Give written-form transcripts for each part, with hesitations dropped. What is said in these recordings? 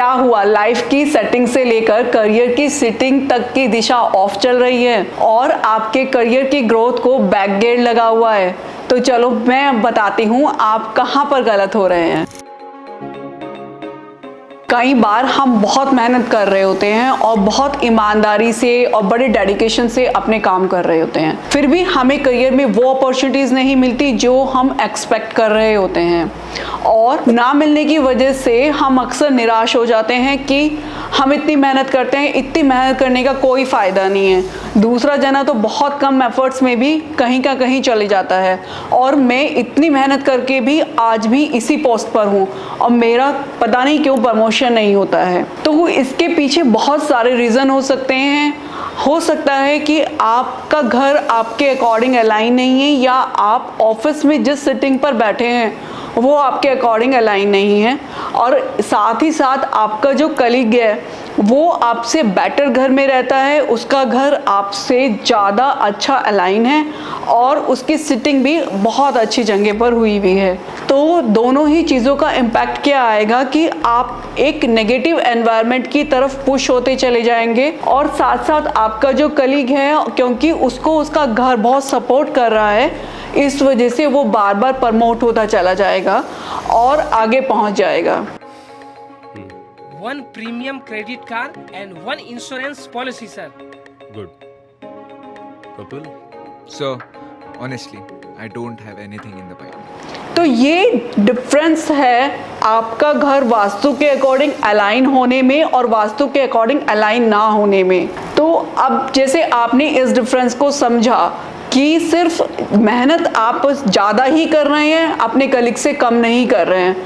क्या हुआ, लाइफ की सेटिंग से लेकर करियर की सेटिंग तक की दिशा ऑफ चल रही है और आपके करियर की ग्रोथ को बैक गेयर लगा हुआ है। तो चलो मैं बताती हूँ आप कहाँ पर गलत हो रहे हैं। कई बार हम बहुत मेहनत कर रहे होते हैं और बहुत ईमानदारी से और बड़े डेडिकेशन से अपने काम कर रहे होते हैं, फिर भी हमें करियर में वो अपॉर्चुनिटीज़ नहीं मिलती जो हम एक्सपेक्ट कर रहे होते हैं, और ना मिलने की वजह से हम अक्सर निराश हो जाते हैं कि हम इतनी मेहनत करते हैं, इतनी मेहनत करने का कोई फ़ायदा नहीं है। दूसरा जना तो बहुत कम एफर्ट्स में भी कहीं का कहीं चले जाता है और मैं इतनी मेहनत करके भी आज भी इसी पोस्ट पर हूँ और मेरा पता नहीं क्यों प्रमोशन नहीं होता है। तो इसके पीछे बहुत सारे रीज़न हो सकते हैं। हो सकता है कि आपका घर आपके अकॉर्डिंग अलाइन नहीं है, या आप ऑफिस में जिस सिटिंग पर बैठे हैं वो आपके अकॉर्डिंग अलाइन नहीं है, और साथ ही साथ आपका जो कलीग है वो आपसे बेटर घर में रहता है, उसका घर आपसे ज़्यादा अच्छा अलाइन है और उसकी सिटिंग भी बहुत अच्छी जगह पर हुई हुई है। तो दोनों ही चीज़ों का इम्पैक्ट क्या आएगा कि आप एक नेगेटिव एनवायरनमेंट की तरफ पुश होते चले जाएंगे, और साथ साथ आपका जो कलीग है, क्योंकि उसको उसका घर बहुत सपोर्ट कर रहा है, इस वजह से वो बार बार प्रमोट होता चला जाएगा और आगे पहुंच जाएगा। 1 premium credit card and 1 insurance policy, sir. Good. Kapil? So, honestly, I don't have anything in the pipeline. तो ये डिफरेंस है आपका घर वास्तु के अकॉर्डिंग अलाइन होने में और वास्तु के अकॉर्डिंग अलाइन ना होने में। तो अब जैसे आपने इस डिफरेंस को समझा कि सिर्फ मेहनत आप ज़्यादा ही कर रहे हैं, अपने कलीग से कम नहीं कर रहे हैं,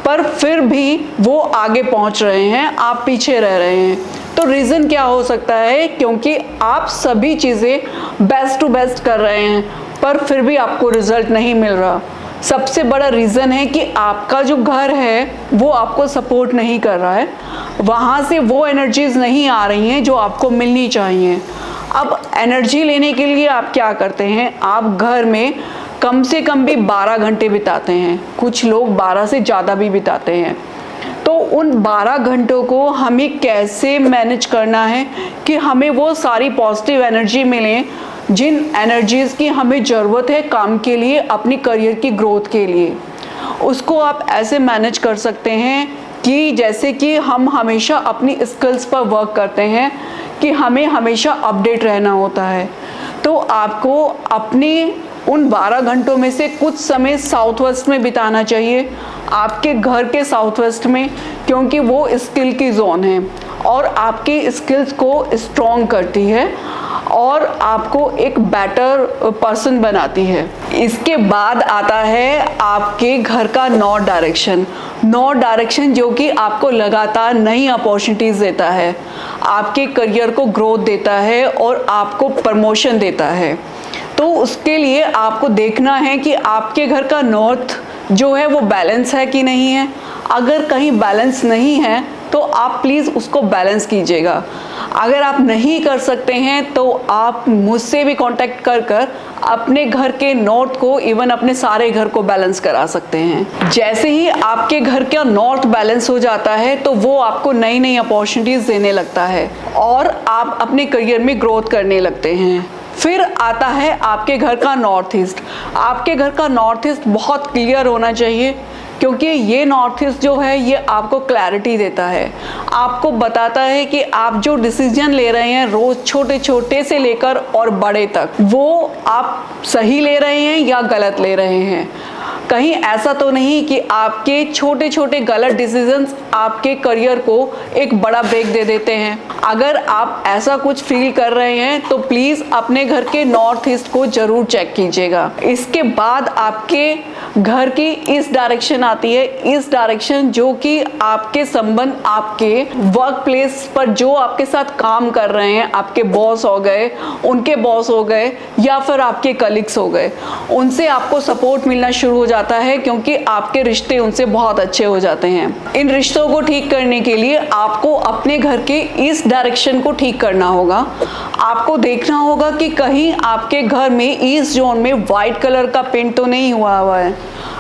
पर फिर भी वो आगे पहुंच रहे हैं, आप पीछे रह रहे हैं। तो रीज़न क्या हो सकता है? क्योंकि आप सभी चीज़ें बेस्ट टू बेस्ट कर रहे हैं पर फिर भी आपको रिजल्ट नहीं मिल रहा। सबसे बड़ा रीज़न है कि आपका जो घर है वो आपको सपोर्ट नहीं कर रहा है, वहाँ से वो एनर्जीज नहीं आ रही हैं जो आपको मिलनी चाहिए। अब एनर्जी लेने के लिए आप क्या करते हैं? आप घर में कम से कम भी 12 घंटे बिताते हैं, कुछ लोग 12 से ज़्यादा भी बिताते हैं। तो उन 12 घंटों को हमें कैसे मैनेज करना है कि हमें वो सारी पॉजिटिव एनर्जी मिले जिन एनर्जीज़ की हमें ज़रूरत है काम के लिए, अपनी करियर की ग्रोथ के लिए। उसको आप ऐसे मैनेज कर सकते हैं कि जैसे कि हम हमेशा अपनी स्किल्स पर वर्क करते हैं कि हमें हमेशा अपडेट रहना होता है। तो आपको अपने उन 12 घंटों में से कुछ समय साउथ वेस्ट में बिताना चाहिए, आपके घर के साउथ वेस्ट में, क्योंकि वो स्किल की जोन है और आपकी स्किल्स को स्ट्रॉन्ग करती है और आपको एक बेटर पर्सन बनाती है। इसके बाद आता है आपके घर का नॉर्थ डायरेक्शन। नॉर्थ डायरेक्शन जो कि आपको लगातार नई अपॉर्चुनिटीज़ देता है, आपके करियर को ग्रोथ देता है और आपको प्रमोशन देता है। तो उसके लिए आपको देखना है कि आपके घर का नॉर्थ जो है वो बैलेंस है कि नहीं है। अगर कहीं बैलेंस नहीं है तो आप प्लीज़ उसको बैलेंस कीजिएगा। अगर आप नहीं कर सकते हैं तो आप मुझसे भी कांटेक्ट कर अपने घर के नॉर्थ को, इवन अपने सारे घर को बैलेंस करा सकते हैं। जैसे ही आपके घर का नॉर्थ बैलेंस हो जाता है तो वो आपको नई नई अपॉर्चुनिटीज़ देने लगता है और आप अपने करियर में ग्रोथ करने लगते हैं। फिर आता है आपके घर का नॉर्थ ईस्ट। आपके घर का नॉर्थ ईस्ट बहुत क्लियर होना चाहिए, क्योंकि ये नॉर्थ ईस्ट जो है ये आपको क्लैरिटी देता है, आपको बताता है कि आप जो डिसीजन ले रहे हैं रोज़ छोटे छोटे से लेकर और बड़े तक, वो आप सही ले रहे हैं या गलत ले रहे हैं। कहीं ऐसा तो नहीं कि आपके छोटे छोटे गलत डिसीजंस आपके करियर को एक बड़ा ब्रेक दे देते हैं। अगर आप ऐसा कुछ फील कर रहे हैं तो प्लीज़ अपने घर के नॉर्थ ईस्ट को ज़रूर चेक कीजिएगा। इसके बाद आपके घर की इस डायरेक्शन आती है, इस डायरेक्शन जो कि आपके संबंध, आपके वर्क प्लेस पर जो आपके साथ काम कर रहे हैं, आपके बॉस हो गए, उनके बॉस हो गए या फिर आपके कलीग्स हो गए, उनसे आपको सपोर्ट मिलना शुरू हो जाता है, क्योंकि आपके रिश्ते उनसे बहुत अच्छे हो जाते हैं। इन रिश्तों को ठीक करने के लिए आपको अपने घर के इस डायरेक्शन को ठीक करना होगा। आपको देखना होगा कि कहीं आपके घर में ईस्ट जोन में वाइट कलर का पेंट तो नहीं हुआ है।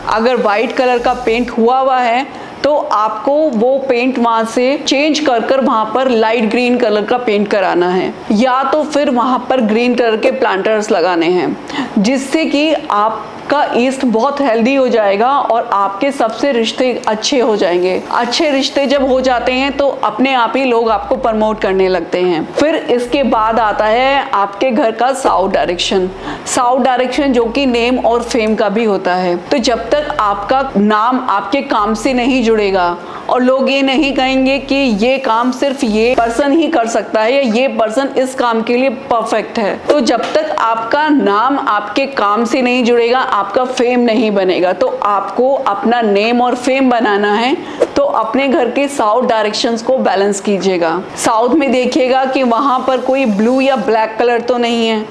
अगर वाइट कलर का पेंट हुआ है तो आपको वो पेंट वहाँ से चेंज कर कर वहाँ पर लाइट ग्रीन कलर का पेंट कराना है, या तो फिर वहाँ पर ग्रीन कलर के प्लांटर्स लगाने हैं, जिससे कि आपका ईस्ट बहुत हेल्दी हो जाएगा और आपके सबसे रिश्ते अच्छे हो जाएंगे। अच्छे रिश्ते जब हो जाते हैं तो अपने आप ही लोग आपको प्रमोट करने लगते हैं। फिर इसके बाद आता है आपके घर का साउथ डायरेक्शन। साउथ डायरेक्शन जो कि नेम और फेम का भी होता है। तो जब तक आपका नाम आपके काम से नहीं जुड़ेगा और लोग ये नहीं कहेंगे कि ये काम सिर्फ ये पर्सन ही कर सकता है या ये पर्सन इस काम के लिए परफेक्ट है, तो जब तक आपका नाम आपके काम से नहीं जुड़ेगा, आपका फेम नहीं बनेगा। तो आपको अपना नेम और फेम बनाना है तो अपने घर के साउथ डायरेक्शंस को बैलेंस कीजिएगा। साउथ में देखिएगा कि वहां पर कोई ब्लू या ब्लैक कलर तो नहीं है।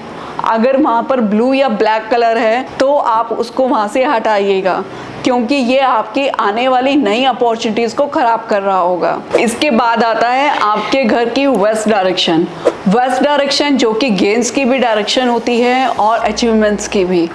अगर वहां पर ब्लू या ब्लैक कलर है तो आप उसको वहां से हटाइएगा, क्योंकि ये आपकी आने वाली नई अपॉर्चुनिटीज को खराब कर रहा होगा। इसके बाद आता है आपके घर की वेस्ट डायरेक्शन। वेस्ट डायरेक्शन जो कि गेन्स की भी डायरेक्शन होती है और अचीवमेंट्स की भी।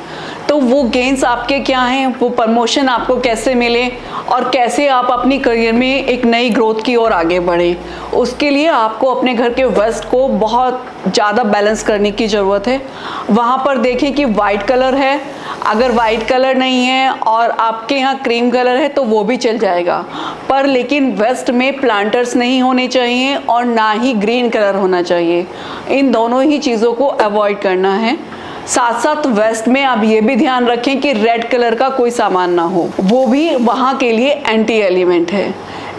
तो वो गेन्स आपके क्या हैं, वो प्रमोशन आपको कैसे मिले और कैसे आप अपनी करियर में एक नई ग्रोथ की ओर आगे बढ़े, उसके लिए आपको अपने घर के वेस्ट को बहुत ज़्यादा बैलेंस करने की ज़रूरत है। वहाँ पर देखें कि वाइट कलर है, अगर वाइट कलर नहीं है और आपके यहाँ क्रीम कलर है तो वो भी चल जाएगा, पर लेकिन वेस्ट में प्लांटर्स नहीं होने चाहिए और ना ही ग्रीन कलर होना चाहिए। इन दोनों ही चीज़ों को अवॉइड करना है। साथ साथ वेस्ट में आप ये भी ध्यान रखें कि रेड कलर का कोई सामान ना हो, वो भी वहाँ के लिए एंटी एलिमेंट है।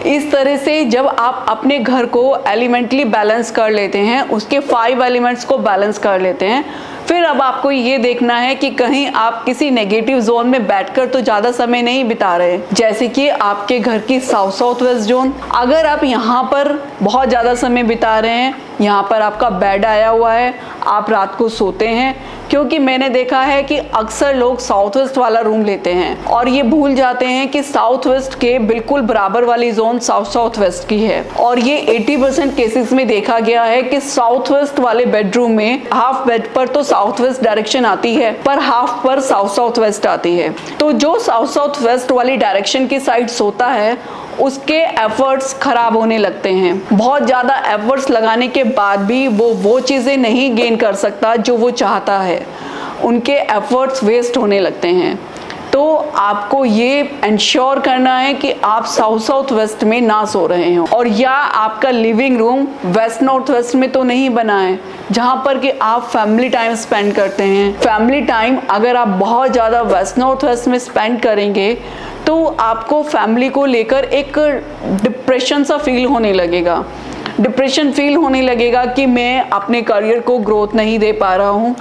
इस तरह से जब आप अपने घर को एलिमेंटली बैलेंस कर लेते हैं, उसके 5 एलिमेंट्स को बैलेंस कर लेते हैं, फिर अब आपको ये देखना है कि कहीं आप किसी नेगेटिव जोन में बैठकर तो ज़्यादा समय नहीं बिता रहे, जैसे कि आपके घर की साउथ वेस्ट जोन। अगर आप यहाँ पर बहुत ज़्यादा समय बिता रहे हैं, यहाँ पर आपका बेड आया हुआ है, आप रात को सोते हैं, क्योंकि मैंने देखा है कि अक्सर लोग साउथ वेस्ट वाला रूम लेते हैं और ये भूल जाते हैं कि साउथ वेस्ट के बिल्कुल बराबर वाली जोन साउथ वेस्ट की है। और ये 80% केसेस में देखा गया है कि साउथ वेस्ट वाले बेडरूम में हाफ बेड पर तो साउथ वेस्ट डायरेक्शन आती है, पर हाफ पर साउथ वेस्ट आती है। तो जो साउथ वेस्ट वाली डायरेक्शन की साइड सोता है उसके एफर्ट्स खराब होने लगते हैं। बहुत ज़्यादा एफर्ट्स लगाने के बाद भी वो चीज़ें नहीं गेन कर सकता जो वो चाहता है, उनके एफर्ट्स वेस्ट होने लगते हैं। तो आपको ये इंश्योर करना है कि आप साउथ वेस्ट में ना सो रहे हो, और या आपका living room west north west में तो नहीं बना है जहाँ पर कि आप फैमिली टाइम स्पेंड करते हैं। फैमिली टाइम अगर आप बहुत ज़्यादा वेस्ट नॉर्थ वेस्ट में स्पेंड करेंगे तो आपको फैमिली को लेकर एक डिप्रेशन सा फील होने लगेगा। डिप्रेशन फील होने लगेगा कि मैं अपने करियर को ग्रोथ नहीं दे पा रहा हूँ,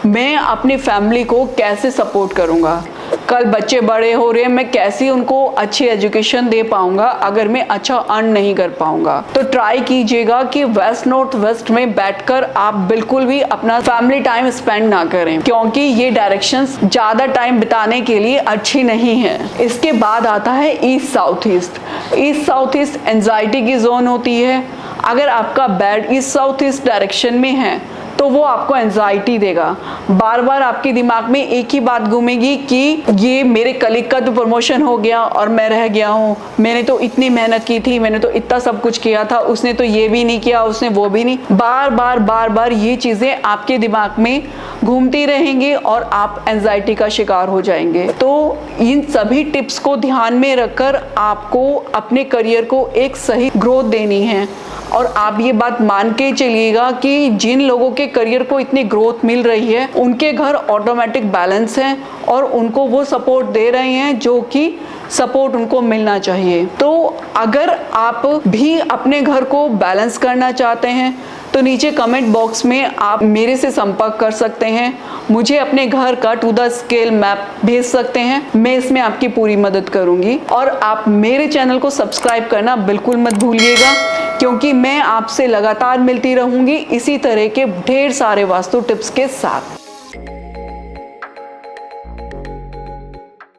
मैं अपनी फैमिली को कैसे सपोर्ट करूँगा, कल बच्चे बड़े हो रहे हैं, मैं कैसे उनको अच्छी एजुकेशन दे पाऊंगा अगर मैं अच्छा अर्न नहीं कर पाऊंगा। तो ट्राई कीजिएगा कि वेस्ट नॉर्थ वेस्ट में बैठकर आप बिल्कुल भी अपना फैमिली टाइम स्पेंड ना करें, क्योंकि ये डायरेक्शंस ज़्यादा टाइम बिताने के लिए अच्छी नहीं है। इसके बाद आता है east south east. East south east anxiety की जोन होती है। अगर आपका bed east south east direction में है तो वो आपको एंजाइटी देगा। बार बार आपके दिमाग में एक ही बात घूमेगी कि ये मेरे कलीग का तो प्रमोशन हो गया और मैं रह गया हूँ, मैंने तो इतनी मेहनत की थी, मैंने तो इतना सब कुछ किया था, उसने तो ये भी नहीं किया, उसने वो भी नहीं। बार बार ये चीज़ें आपके दिमाग में घूमती रहेंगी और आप एंजाइटी का शिकार हो जाएंगे। तो इन सभी टिप्स को ध्यान में रखकर आपको अपने करियर को एक सही ग्रोथ देनी है। और आप ये बात मान के चलिएगा कि जिन लोगों के करियर को इतनी ग्रोथ मिल रही है उनके घर ऑटोमेटिक बैलेंस है और उनको वो सपोर्ट दे रहे हैं जो कि सपोर्ट उनको मिलना चाहिए। तो अगर आप भी अपने घर को बैलेंस करना चाहते हैं तो नीचे कमेंट बॉक्स में आप मेरे से संपर्क कर सकते हैं, मुझे अपने घर का टू द स्केल मैप भेज सकते हैं, मैं इसमें आपकी पूरी मदद करूंगी। और आप मेरे चैनल को सब्सक्राइब करना बिल्कुल मत भूलिएगा, क्योंकि मैं आपसे लगातार मिलती रहूंगी इसी तरह के ढेर सारे वास्तु टिप्स के साथ।